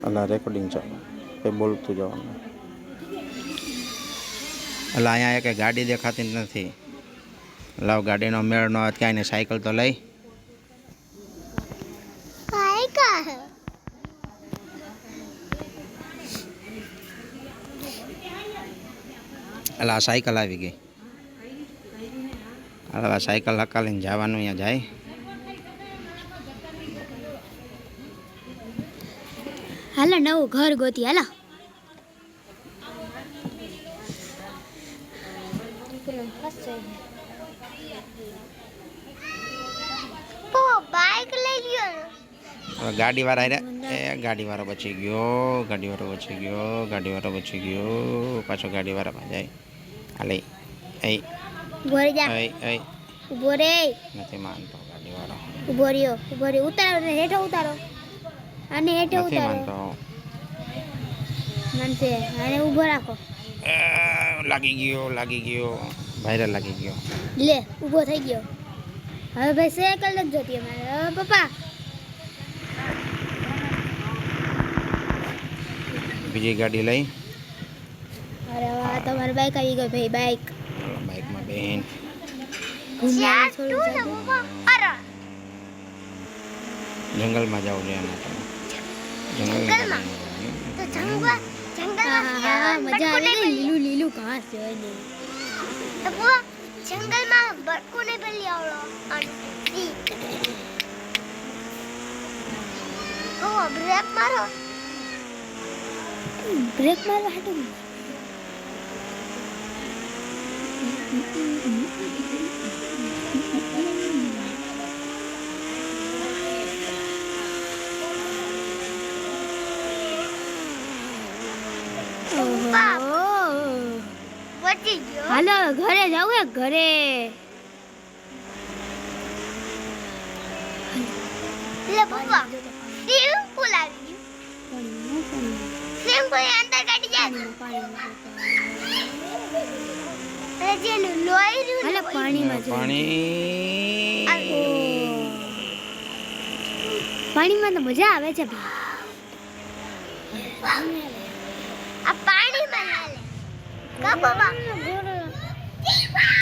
અલા રેકોર્ડિંગ ચાલુ એ બોલતું જવાનું. એટલે અહીંયા એક ગાડી દેખાતી જ નથી. લાવ ગાડીનો મેળ ન આવે ક્યાંય ને સાયકલ તો લઈ. એટલે આ સાયકલ આવી ગઈ. હવે સાયકલ હકાલીને જવાનું અહીંયા જાય. હાલો નવું ઘર ગોતી હાલો. બાઈક લઈ ગયો. હવે ગાડીવાળા એ ગાડીવાળો બચી ગયો, ગાડીવાળો બચી ગયો, ગાડીવાળો બચી ગયો. પાછો ગાડીવાળામાં જાય. હાલે એ ઉભો રે. નથી માનતો ગાડીવાળો. ઉભો રહ્યો, ઉતારો ને હેઠો ઉતારો. આને હેઠો ઉતારો. નથી માનતો. માનશે આને ઉભો રાખો. લાગી ગયો વાયરલ લાગી ગયો. લે ઉભો થઈ ગયો. હવે ભાઈ સાયકલ નથી જોતી અમારે. હવે પપ્પા બીજી ગાડી લઈ. અરે વાહ તમારી બાઈક આવી ગઈ ભાઈ. બાઈકમાં બેન જંગલમાં જવું છે એના જંગલમાં મજા આવે ને. લીલું ઘાસ જોઈ ને. જંગલમાં બરકું ને પેલી આવડો બ્રેક મારો હાટું. હાલો ઘરે જવું ઘરે. લે પપ્પા સ્વિમિંગ પૂલ આવી ગયું. સ્વિમિંગ પૂલ અંદર કાઢી જાય. અરે જે લોહી રહ્યું. હાલો પાણીમાં પાણીમાં તો મજા આવે છે ભાઈ. આ પાણીમાં હાલે કા બાબા.